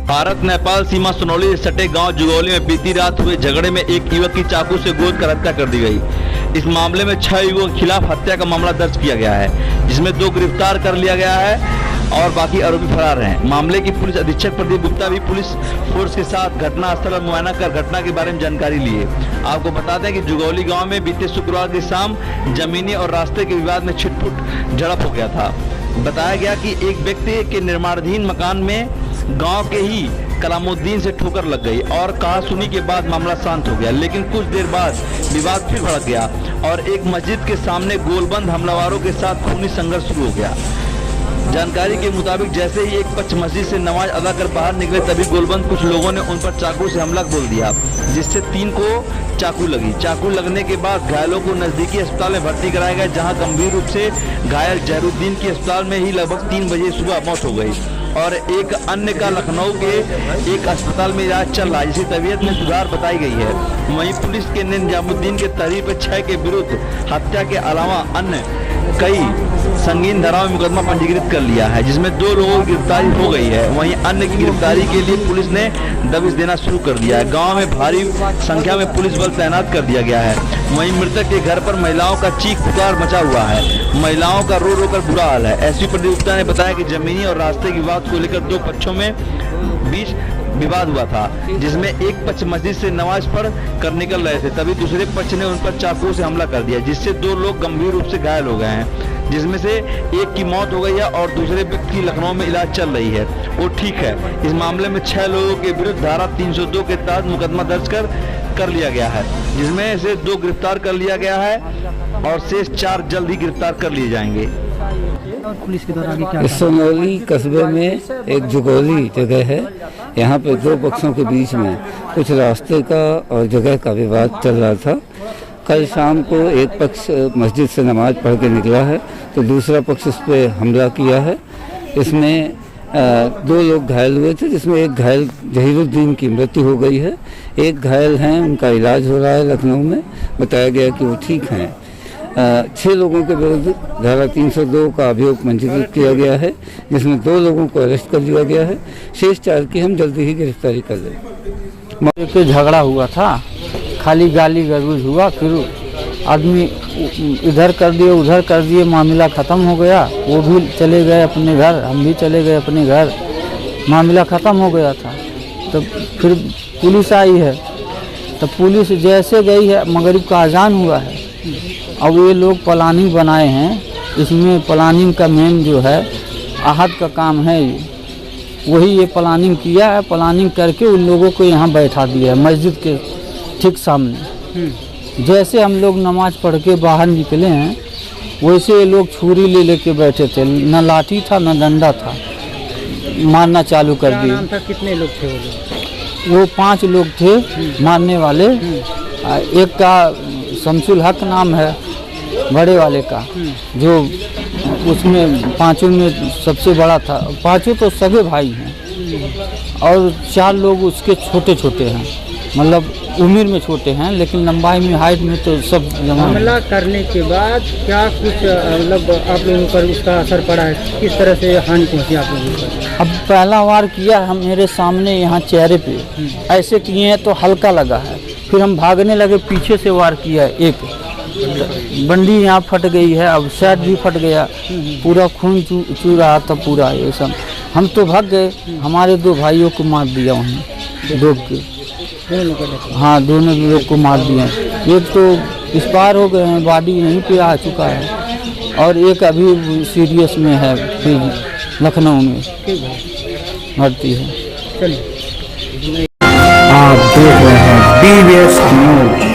भारत नेपाल सीमा सुनौली से सटे गांव जुगौली में बीती रात हुए झगड़े में एक युवक की चाकू से गोद कर हत्या कर दी गई। इस मामले में 6 युवकों के खिलाफ हत्या का मामला दर्ज किया गया है, जिसमें 2 गिरफ्तार कर लिया गया है और बाकी आरोपी फरार हैं। मामले की पुलिस अधीक्षक प्रदीप गुप्ता भी पुलिस फोर्स के साथ घटनास्थल पर मुआयना कर घटना के बारे में जानकारी लिए। आपको बता दें कि जुगौली गाँव में बीते शुक्रवार की शाम जमीनी और रास्ते के विवाद में छिटपुट झड़प हो गया था। बताया गया कि एक व्यक्ति के निर्माणाधीन मकान में गांव के ही कलामुद्दीन से ठोकर लग गई और कहासुनी के बाद मामला शांत हो गया, लेकिन कुछ देर बाद विवाद फिर भड़क गया और एक मस्जिद के सामने गोलबंद हमलावरों के साथ खूनी संघर्ष शुरू हो गया। जानकारी के मुताबिक जैसे ही एक पक्ष मस्जिद से नमाज अदा कर बाहर निकले, तभी गोलबंद कुछ लोगों ने उन पर चाकू से हमला बोल दिया, जिससे 3 को चाकू लगी। चाकू लगने के बाद घायलों को नजदीकी अस्पताल में भर्ती कराया गया, जहां गंभीर रूप से घायल जहरुद्दीन की अस्पताल में ही लगभग 3 बजे सुबह मौत हो गई और एक अन्य का लखनऊ के एक अस्पताल में इलाज चल रहा है, जिसकी तबीयत में सुधार बताई गई है। वहीं पुलिस के ने निजामुद्दीन के तहरीर पर 6 के विरुद्ध हत्या के अलावा अन्य कई संगीन धाराओं में मुकदमा पंजीकृत कर लिया है, जिसमें 2 लोगों की गिरफ्तारी हो गई है। वहीं अन्य की गिरफ्तारी के लिए पुलिस ने दबिश देना शुरू कर दिया है। गांव में भारी संख्या में पुलिस बल तैनात कर दिया गया है। वहीं मृतक के घर पर महिलाओं का चीख पुकार मचा हुआ है, महिलाओं का रो रो कर बुरा हाल है। एसपी प्रदीप गुप्ता ने बताया कि जमीनी और रास्ते के विवाद को लेकर 2 पक्षों में बीच विवाद हुआ था, जिसमें एक पक्ष मस्जिद से नमाज पढ़ कर निकल रहे थे, तभी दूसरे पक्ष ने उन पर चाकू से हमला कर दिया, जिससे 2 लोग गंभीर रूप से घायल हो गए हैं, जिसमें से एक की मौत हो गई है और दूसरे व्यक्ति की लखनऊ में इलाज चल रही है, वो ठीक है। इस मामले में 6 लोगों के विरुद्ध धारा 302 के तहत मुकदमा दर्ज कर लिया गया है, जिसमें से 2 गिरफ्तार कर लिया गया है और शेष 4 जल्द ही गिरफ्तार कर लिए जाएंगे। और पुलिस के द्वारा क्या सुनौली कस्बे में एक जुगौली जगह है, यहाँ पे 2 पक्षों के बीच में कुछ रास्ते का और जगह का विवाद चल रहा था। कल शाम को एक पक्ष मस्जिद से नमाज पढ़ के निकला है, तो दूसरा पक्ष उस पर हमला किया है। इसमें 2 लोग घायल हुए थे, जिसमें एक घायल जहीरुद्दीन की मृत्यु हो गई है, एक घायल हैं, उनका इलाज हो रहा है लखनऊ में। बताया गया कि वो ठीक हैं। 6 लोगों के विरुद्ध धारा 302 का अभियोग पंजीकृत किया गया है, जिसमें 2 लोगों को अरेस्ट कर लिया गया है। शेष 4 की हम जल्दी ही गिरफ्तारी कर लेंगे। के झगड़ा हुआ था, खाली गाली गलौज हुआ, फिर आदमी इधर कर दिए उधर कर दिए, मामला ख़त्म हो गया। वो भी चले गए अपने घर, हम भी चले गए अपने घर, मामला ख़त्म हो गया था। तो फिर पुलिस आई है, तो पुलिस जैसे गई है, मगरिब का अजान हुआ है। अब ये लोग प्लानिंग बनाए हैं, इसमें प्लानिंग का मेन जो है आहत का काम है, वही ये प्लानिंग किया है। प्लानिंग करके उन लोगों को यहाँ बैठा दिया है मस्जिद के ठीक सामने। जैसे हम लोग नमाज पढ़ के बाहर निकले हैं, वैसे ये लोग छुरी ले लेके बैठे थे, न लाठी था न डंडा था, मारना चालू कर दिए। कितने लोग थे वो 5 लोग थे मारने वाले। एक का शमसुल हक नाम है, बड़े वाले का, जो उसमें 5 में सबसे बड़ा था। 5 तो सगे भाई हैं और 4 लोग उसके छोटे छोटे हैं, मतलब उम्र में छोटे हैं, लेकिन लंबाई में हाइट में तो सब हमला करने के बाद क्या कुछ मतलब आप लोगों पर उसका असर पड़ा है? किस तरह से हानि पहुंची आप लोगों को? अब पहला वार किया हम मेरे सामने यहाँ चेहरे पे ऐसे किए हैं तो हल्का लगा है, फिर हम भागने लगे, पीछे से वार किया, एक बंडी यहाँ फट गई है, अब शर्ट भी फट गया, पूरा खून चू रहा था पूरा ये सब। हम तो भाग गए, हमारे 2 भाइयों को मार दिया वहीं, 2 के। हाँ, दोनों लोग को मार दिया। एक तो एक्सपायर हो गए हैं, बॉडी यहीं पे आ चुका है, और एक अभी सीरियस में है, फिर लखनऊ में भर्ती है। आप देख रहे हैं BBS न्यूज़।